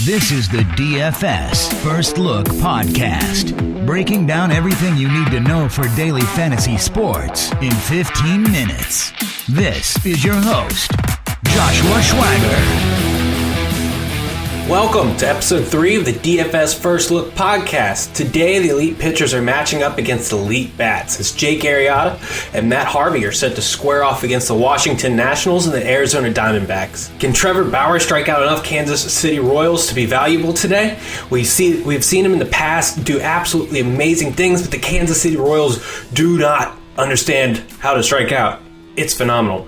This is the DFS First Look Podcast, breaking down everything you need to know for daily fantasy sports in 15 minutes. This is your host, Joshua Schwager. Welcome to episode 3 of the DFS First Look Podcast. Today, the elite pitchers are matching up against elite bats as Jake Arrieta and Matt Harvey are set to square off against the Washington Nationals and the Arizona Diamondbacks. Can Trevor Bauer strike out enough Kansas City Royals to be valuable today? We've seen him in the past do absolutely amazing things, but the Kansas City Royals do not understand how to strike out. It's phenomenal.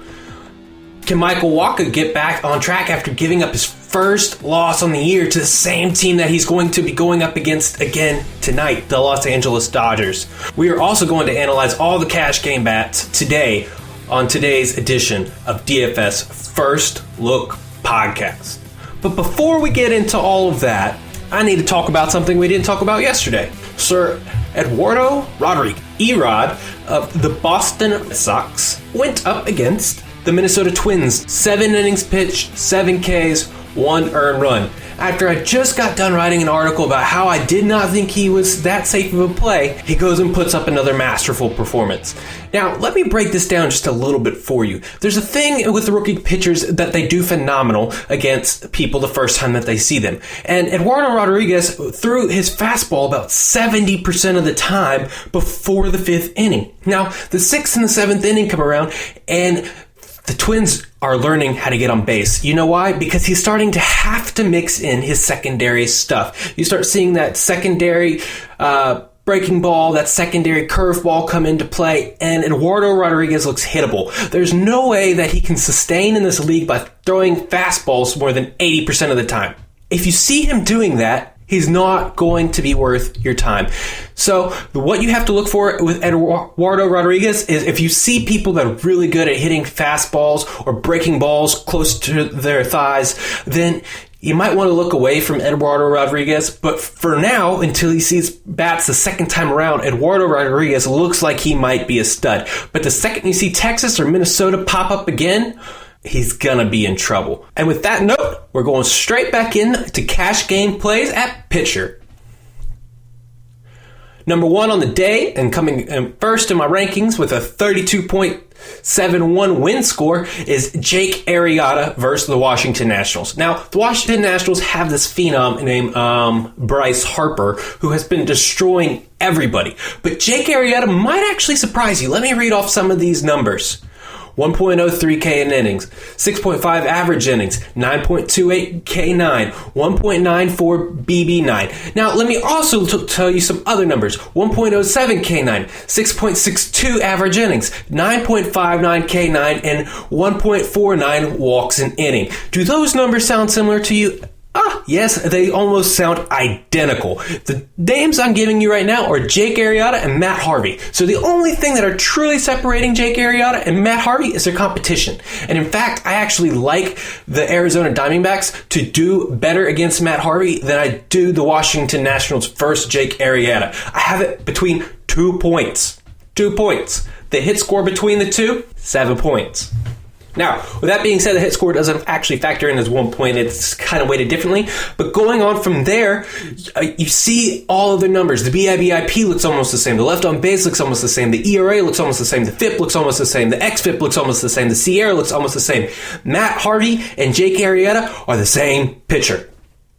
Can Michael Wacha get back on track after giving up his first loss on the year to the same team that he's going to be going up against again tonight, the Los Angeles Dodgers? We are also going to analyze all the cash game bats today on today's edition of DFS First Look Podcast. But before we get into all of that, I need to talk about something we didn't talk about yesterday. Sir Eduardo Rodriguez, Erod of the Boston Red Sox, went up against the Minnesota Twins. 7 innings pitched, 7 Ks, 1 earned run. After I just got done writing an article about how I did not think he was that safe of a play, he goes and puts up another masterful performance. Now, let me break this down just a little bit for you. There's a thing with the rookie pitchers that they do phenomenal against people the first time that they see them. And Eduardo Rodriguez threw his fastball about 70% of the time before the 5th inning. Now, the 6th and the 7th inning come around, and the Twins are learning how to get on base. You know why? Because he's starting to have to mix in his secondary stuff. You start seeing that secondary breaking ball, that secondary curveball come into play, and Eduardo Rodriguez looks hittable. There's no way that he can sustain in this league by throwing fastballs more than 80% of the time. If you see him doing that, he's not going to be worth your time. So what you have to look for with Eduardo Rodriguez is if you see people that are really good at hitting fastballs or breaking balls close to their thighs, then you might want to look away from Eduardo Rodriguez. But for now, until he sees bats the second time around, Eduardo Rodriguez looks like he might be a stud. But the second you see Texas or Minnesota pop up again, he's gonna be in trouble. And with that note, we're going straight back in to cash game plays at pitcher. Number 1 on the day, and coming in first in my rankings with a 32.71 win score, is Jake Arrieta versus the Washington Nationals. Now, the Washington Nationals have this phenom named Bryce Harper, who has been destroying everybody. But Jake Arrieta might actually surprise you. Let me read off some of these numbers. 1.03 K in innings, 6.5 average innings, 9.28 K9, 1.94 BB9. Now, let me also tell you some other numbers. 1.07 K9, 6.62 average innings, 9.59 K9, and 1.49 walks an inning. Do those numbers sound similar to you? Yes, they almost sound identical. The names I'm giving you right now are Jake Arrieta and Matt Harvey. So the only thing that are truly separating Jake Arrieta and Matt Harvey is their competition. And in fact, I actually like the Arizona Diamondbacks to do better against Matt Harvey than I do the Washington Nationals versus Jake Arrieta. I have it between 2 points. 2 points. The hit score between the two, 7 points. Now, with that being said, the hit score doesn't actually factor in as 1 point. It's kind of weighted differently. But going on from there, you see all of the numbers. The BIBIP looks almost the same. The left on base looks almost the same. The ERA looks almost the same. The FIP looks almost the same. The XFIP looks almost the same. The Sierra looks almost the same. Matt Harvey and Jake Arrieta are the same pitcher.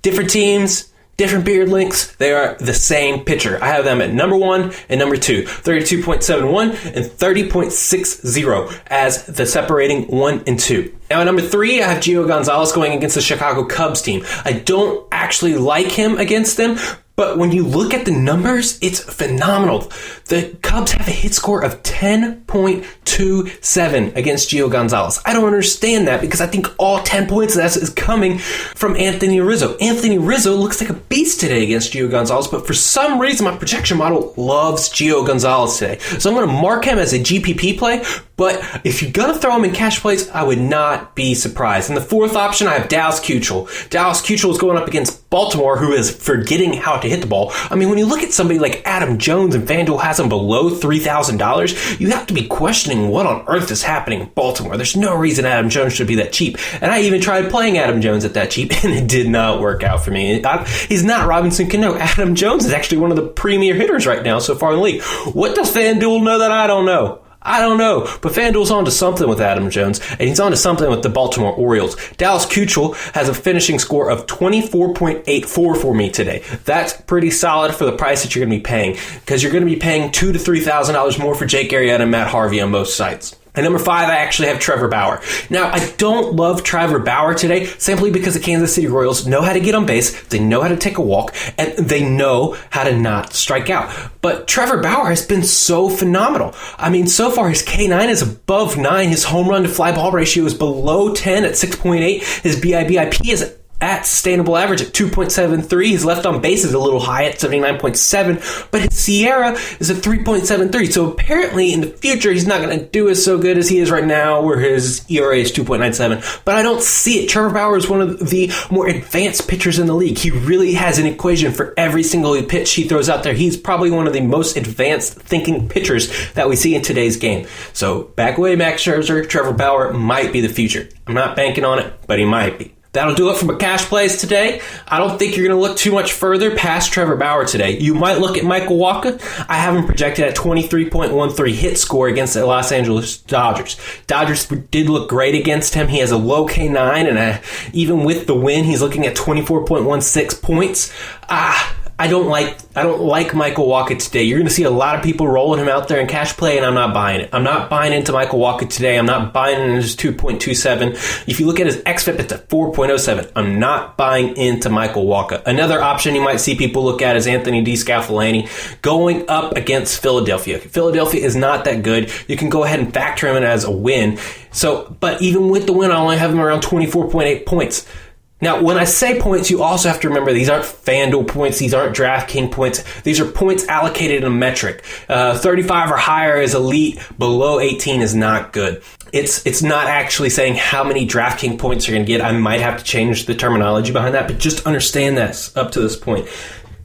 Different teams, different beard lengths, they are the same pitcher. I have them at number 1 and number 2, 32.71 and 30.60 as the separating 1 and 2. Now at number 3, I have Gio Gonzalez going against the Chicago Cubs team. I don't actually like him against them, but when you look at the numbers, it's phenomenal. The Cubs have a hit score of 10.27 against Gio Gonzalez. I don't understand that because I think all 10 points of that is coming from Anthony Rizzo. Anthony Rizzo looks like a beast today against Gio Gonzalez, but for some reason my projection model loves Gio Gonzalez today. So I'm going to mark him as a GPP play, But if you're going to throw him in cash plays, I would not be surprised. In the fourth option, I have Dallas Keuchel. Dallas Keuchel is going up against Baltimore, who is forgetting how to hit the ball. I mean, when you look at somebody like Adam Jones and FanDuel has him below $3,000, you have to be questioning what on earth is happening in Baltimore. There's no reason Adam Jones should be that cheap. And I even tried playing Adam Jones at that cheap, and it did not work out for me. He's not Robinson Cano. Adam Jones is actually one of the premier hitters right now so far in the league. What does FanDuel know that I don't know? I don't know, but FanDuel's on to something with Adam Jones, and he's on to something with the Baltimore Orioles. Dallas Keuchel has a finishing score of 24.84 for me today. That's pretty solid for the price that you're going to be paying, because you're going to be paying $2,000 to $3,000 more for Jake Arrieta and Matt Harvey on most sites. And number 5, I actually have Trevor Bauer. Now, I don't love Trevor Bauer today simply because the Kansas City Royals know how to get on base, they know how to take a walk, and they know how to not strike out. But Trevor Bauer has been so phenomenal. I mean, so far his K9 is above 9, his home run to fly ball ratio is below 10 at 6.8, his BIBIP is at sustainable average at 2.73. His left on base is a little high at 79.7, but his Sierra is at 3.73. So apparently in the future, he's not going to do as so good as he is right now, where his ERA is 2.97. But I don't see it. Trevor Bauer is one of the more advanced pitchers in the league. He really has an equation for every single pitch he throws out there. He's probably one of the most advanced thinking pitchers that we see in today's game. So back away, Max Scherzer. Trevor Bauer might be the future. I'm not banking on it, but he might be. That'll do it for my cash plays today. I don't think you're going to look too much further past Trevor Bauer today. You might look at Michael Wacha. I have him projected at 23.13 hit score against the Los Angeles Dodgers. Dodgers did look great against him. He has a low K9, and even with the win, he's looking at 24.16 points. I don't like Michael Wacha today. You're going to see a lot of people rolling him out there in cash play, and I'm not buying it. I'm not buying into Michael Wacha today. I'm not buying into his 2.27. If you look at his xFIP, it's at 4.07. I'm not buying into Michael Wacha. Another option you might see people look at is Anthony DeSclafani going up against Philadelphia. Philadelphia is not that good. You can go ahead and factor him in as a win. But even with the win, I only have him around 24.8 points. Now, when I say points, you also have to remember these aren't FanDuel points. These aren't DraftKings points. These are points allocated in a metric. 35 or higher is elite. Below 18 is not good. It's not actually saying how many DraftKings points you're going to get. I might have to change the terminology behind that, but just understand this up to this point.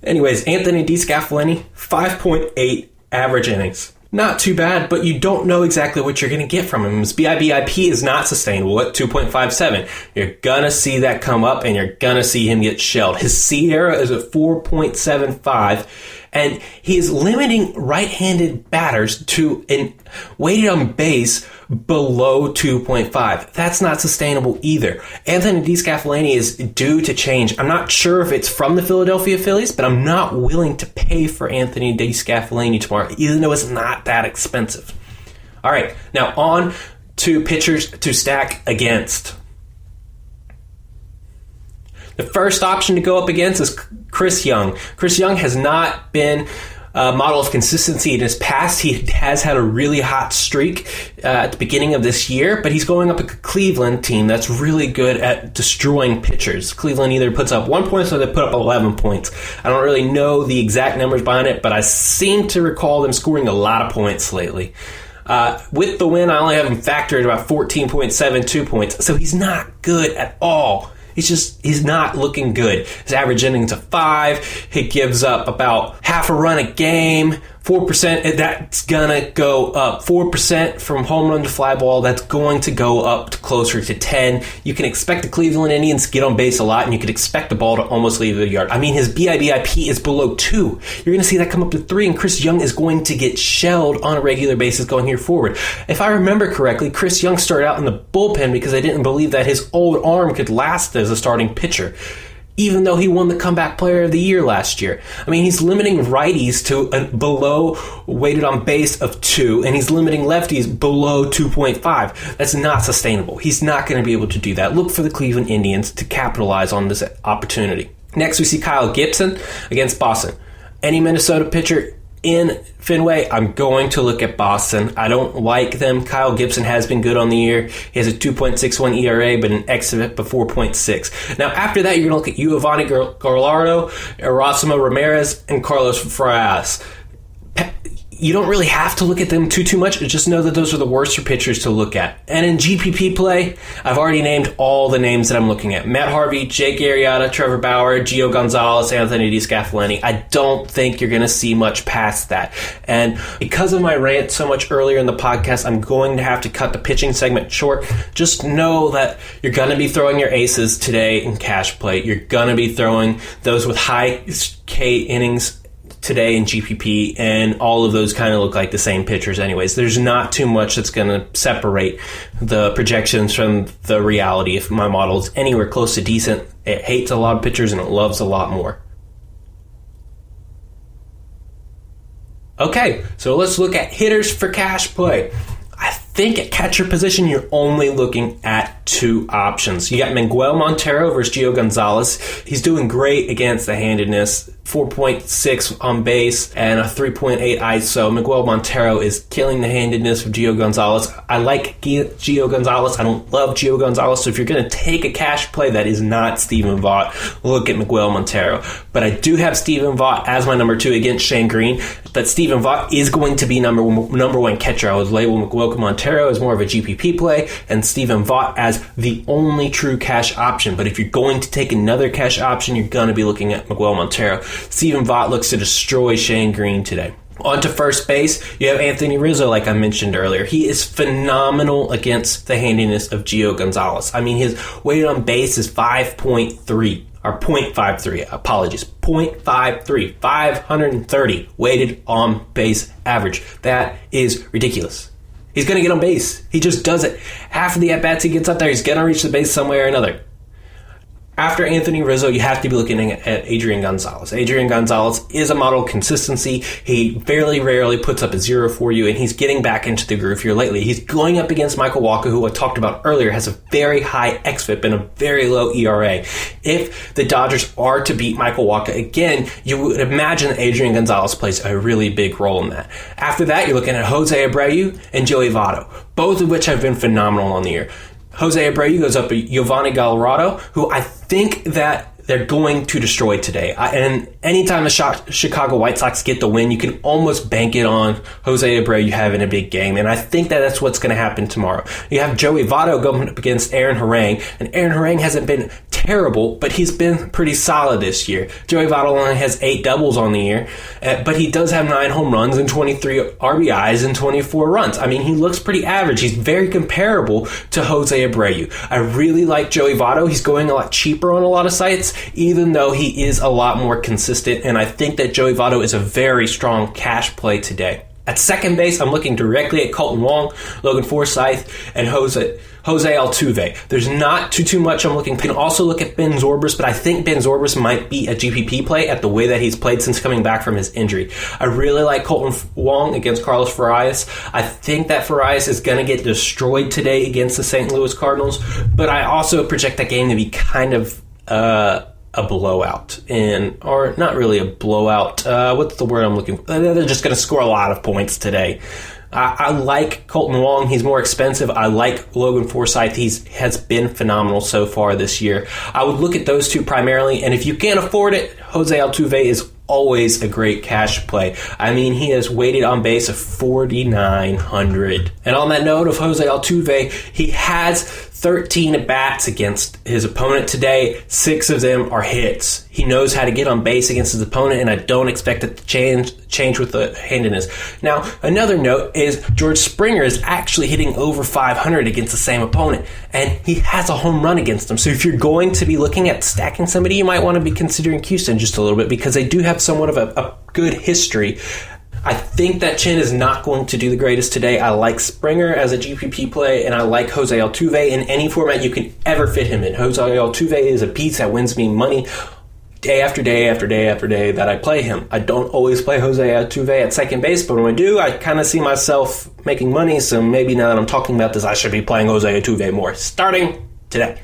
Anyways, Anthony DeSclafani, 5.8 average innings. Not too bad, but you don't know exactly what you're going to get from him. His BIBIP is not sustainable at 2.57. You're going to see that come up, and you're going to see him get shelled. His Sierra is at 4.75, and he is limiting right-handed batters to an weighted on base below 2.5. That's not sustainable either. Anthony DeSclafani is due to change. I'm not sure if it's from the Philadelphia Phillies, but I'm not willing to pay for Anthony DeSclafani tomorrow, even though it's not that expensive. All right, now on to pitchers to stack against. The first option to go up against is Chris Young. Chris Young has not been a model of consistency in his past. He has had a really hot streak at the beginning of this year, but he's going up a Cleveland team that's really good at destroying pitchers. Cleveland either puts up 1 point or they put up 11 points. I don't really know the exact numbers behind it, but I seem to recall them scoring a lot of points lately. With the win, I only have him factored about 14.72 points, so he's not good at all. He's not looking good. His average innings of 5. He gives up about half a run a game. 4%, that's going to go up. 4% from home run to fly ball, that's going to go up to closer to 10. You can expect the Cleveland Indians to get on base a lot, and you can expect the ball to almost leave the yard. I mean, his BIBIP is below 2. You're going to see that come up to 3, and Chris Young is going to get shelled on a regular basis going here forward. If I remember correctly, Chris Young started out in the bullpen because I didn't believe that his old arm could last as a starting pitcher, even though he won the Comeback Player of the Year last year. I mean, he's limiting righties to a below weighted on base of 2, and he's limiting lefties below 2.5. That's not sustainable. He's not going to be able to do that. Look for the Cleveland Indians to capitalize on this opportunity. Next, we see Kyle Gibson against Boston. Any Minnesota pitcher in Fenway, I'm going to look at Boston. I don't like them. Kyle Gibson has been good on the year. He has a 2.61 ERA, but an xFIP of 4.6. Now, after that, you're going to look at Giovanni Gallardo, Erasmo Ramirez, and Carlos Frias. you don't really have to look at them too much. Just know that those are the worst pitchers to look at. And in GPP play, I've already named all the names that I'm looking at. Matt Harvey, Jake Arrieta, Trevor Bauer, Gio Gonzalez, Anthony DeScaffolini. I don't think you're going to see much past that. And because of my rant so much earlier in the podcast, I'm going to have to cut the pitching segment short. Just know that you're going to be throwing your aces today in cash play. You're going to be throwing those with high K innings today in GPP, and all of those kind of look like the same pitchers anyways. There's not too much that's going to separate the projections from the reality. If my model is anywhere close to decent, it hates a lot of pitchers and it loves a lot more. Okay, so let's look at hitters for cash play. I think at catcher position, you're only looking at two options. You got Miguel Montero versus Gio Gonzalez. He's doing great against the handedness, 4.6 on base and a 3.8 ISO. Miguel Montero is killing the handedness of Gio Gonzalez. I like Gio Gonzalez. I don't love Gio Gonzalez. So if you're going to take a cash play that is not Steven Vaught, look at Miguel Montero. But I do have Steven Vaught as my number 2 against Shane Green. That Steven Vaught is going to be number one catcher. I would label Miguel Montero as more of a GPP play and Steven Vaught as the only true cash option. But if you're going to take another cash option, you're going to be looking at Miguel Montero. Steven Vaught looks to destroy Shane Green today. On to first base, you have Anthony Rizzo, like I mentioned earlier. He is phenomenal against the handiness of Gio Gonzalez. I mean, his weighted on base is 5.3. Or 0.53, apologies, 0.53, 530 weighted on base average. That is ridiculous. He's going to get on base. He just does it. After the at-bats he gets up there, he's going to reach the base some way or another. After Anthony Rizzo, you have to be looking at Adrian Gonzalez. Adrian Gonzalez is a model of consistency. He very rarely puts up a 0 for you, and he's getting back into the groove here lately. He's going up against Michael Wacha, who I talked about earlier, has a very high xFIP and a very low ERA. If the Dodgers are to beat Michael Wacha again, you would imagine that Adrian Gonzalez plays a really big role in that. After that, you're looking at Jose Abreu and Joey Votto, both of which have been phenomenal on the year. Jose Abreu goes up with Giovanni Gallardo, who I think that they're going to destroy today. And anytime the Chicago White Sox get the win, you can almost bank it on Jose Abreu having a big game. And I think that that's what's going to happen tomorrow. You have Joey Votto going up against Aaron Harang. And Aaron Harang hasn't been terrible, but he's been pretty solid this year. Joey Votto only has 8 doubles on the year, but he does have 9 home runs and 23 RBIs and 24 runs. I mean, he looks pretty average. He's very comparable to Jose Abreu. I really like Joey Votto. He's going a lot cheaper on a lot of sites, even though he is a lot more consistent, and I think that Joey Votto is a very strong cash play today. At second base, I'm looking directly at Colton Wong, Logan Forsythe, and Jose Altuve. There's not too much I'm looking. You can also look at Ben Zobrist, but I think Ben Zobrist might be a GPP play at the way that he's played since coming back from his injury. I really like Colton Wong against Carlos Farias. I think that Farias is going to get destroyed today against the St. Louis Cardinals, but I also project that game to be kind of a blowout, or not really a blowout. What's the word I'm looking for? They're just going to score a lot of points today. I like Colton Wong. He's more expensive. I like Logan Forsythe. He has been phenomenal so far this year. I would look at those two primarily, and if you can't afford it, Jose Altuve is always a great cash play. I mean, he has weighted on base of 4,900. And on that note of Jose Altuve, he has 13 at-bats against his opponent today. 6 of them are hits. He knows how to get on base against his opponent, and I don't expect it to change with the handedness. Now, another note is George Springer is actually hitting over 500 against the same opponent, and he has a home run against him. So if you're going to be looking at stacking somebody, you might want to be considering Houston just a little bit, because they do have somewhat of a good history. I think that Chin is not going to do the greatest today. I like Springer as a GPP play, and I like Jose Altuve in any format you can ever fit him in. Jose Altuve is a piece that wins me money day after day after day after day that I play him. I don't always play Jose Altuve at second base, but when I do, I kind of see myself making money, so maybe now that I'm talking about this, I should be playing Jose Altuve more, starting today.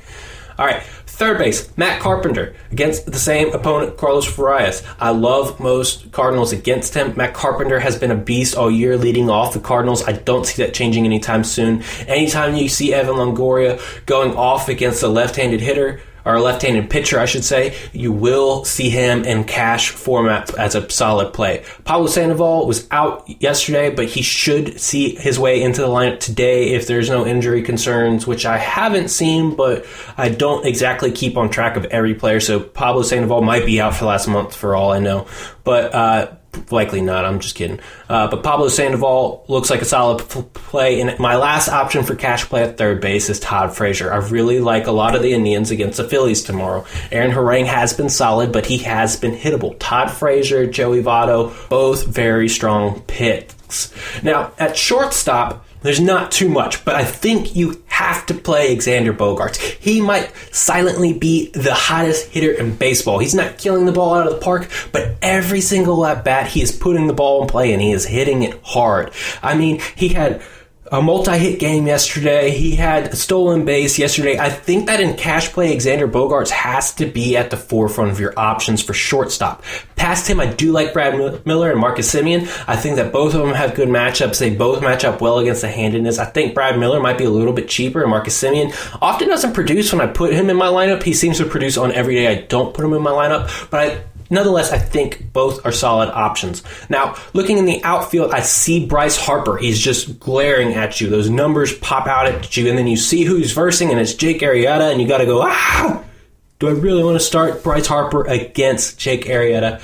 All right. Third base, Matt Carpenter against the same opponent, Carlos Farias. I love most Cardinals against him. Matt Carpenter has been a beast all year leading off the Cardinals. I don't see that changing anytime soon. Anytime you see Evan Longoria going off against a left-handed hitter, or a left-handed pitcher, I should say, you will see him in cash format as a solid play. Pablo Sandoval was out yesterday, but he should see his way into the lineup today if there's no injury concerns, which I haven't seen, but I don't exactly keep on track of every player. So Pablo Sandoval might be out for last month for all I know, but likely not. I'm just kidding. But Pablo Sandoval looks like a solid play. And my last option for cash play at third base is Todd Frazier. I really like a lot of the Indians against the Phillies tomorrow. Aaron Harang has been solid, but he has been hittable. Todd Frazier, Joey Votto, both very strong picks. Now, at shortstop, there's not too much, but I think you have to play Xander Bogaerts. He might silently be the hottest hitter in baseball. He's not killing the ball out of the park, but every single at-bat, he is putting the ball in play, and he is hitting it hard. I mean, he had a multi-hit game yesterday. He had a stolen base yesterday. I think that in cash play, Xander Bogaerts has to be at the forefront of your options for shortstop. Past him, I do like Brad Miller and Marcus Semien. I think that both of them have good matchups. They both match up well against the handedness. I think Brad Miller might be a little bit cheaper, and Marcus Semien often doesn't produce when I put him in my lineup. He seems to produce on every day I don't put him in my lineup, but nonetheless, I think both are solid options. Now, looking in the outfield, I see Bryce Harper. He's just glaring at you. Those numbers pop out at you, and then you see who he's versing, and it's Jake Arrieta, and you got to go, do I really want to start Bryce Harper against Jake Arrieta?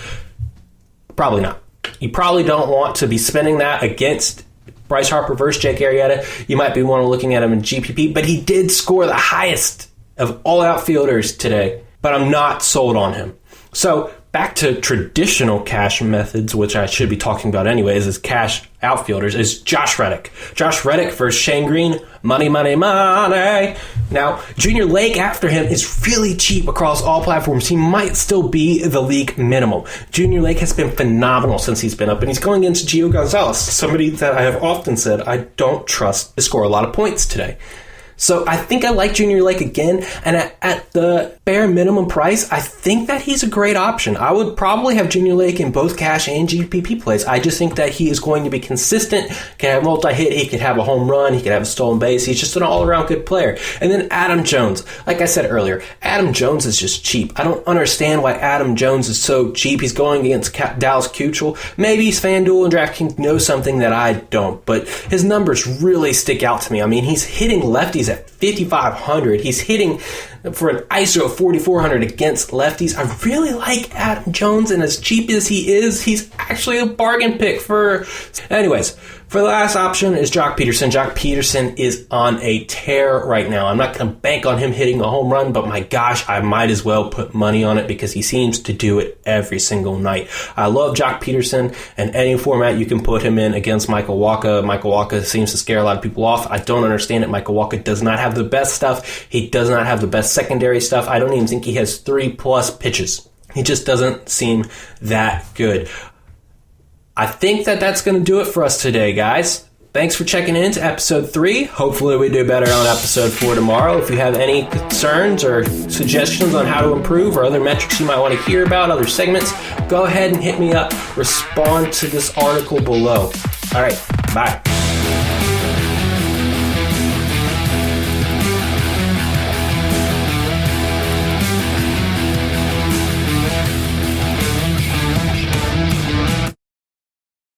Probably not. You probably don't want to be spending that against Bryce Harper versus Jake Arrieta. You might be looking at him in GPP, but he did score the highest of all outfielders today, but I'm not sold on him. So back to traditional cash methods, which I should be talking about anyways, as cash outfielders, is Josh Reddick. Josh Reddick versus Shane Green, money, money, money. Now, Junior Lake after him is really cheap across all platforms. He might still be the league minimum. Junior Lake has been phenomenal since he's been up, and he's going against Gio Gonzalez, somebody that I have often said I don't trust to score a lot of points today. So I think I like Junior Lake again, and at the bare minimum price, I think that he's a great option. I would probably have Junior Lake in both cash and GPP plays. I just think that he is going to be consistent, can have multi-hit, he could have a home run, he could have a stolen base. He's just an all-around good player. And then Adam Jones. Like I said earlier, Adam Jones is just cheap. I don't understand why Adam Jones is so cheap. He's going against Dallas Keuchel. Maybe FanDuel and DraftKings know something that I don't, but his numbers really stick out to me. I mean, he's hitting lefties at 5,500. He's hitting for an ISO of 4,400 against lefties. I really like Adam Jones, and as cheap as he is, he's actually a bargain pick for... Anyways, for the last option is Jock Peterson. Jock Peterson is on a tear right now. I'm not going to bank on him hitting a home run, but my gosh, I might as well put money on it because he seems to do it every single night. I love Jock Peterson, and any format you can put him in against Michael Wacha. Michael Wacha seems to scare a lot of people off. I don't understand it. Michael Wacha does not have the best stuff. He does not have the best secondary stuff. I don't even think he has 3+ pitches. He just doesn't seem that good. I think that that's going to do it for us today, guys. Thanks for checking in to episode 3. Hopefully we do better on episode 4 tomorrow. If you have any concerns or suggestions on how to improve or other metrics you might want to hear about, other segments, go ahead and hit me up. Respond to this article below. All right, bye.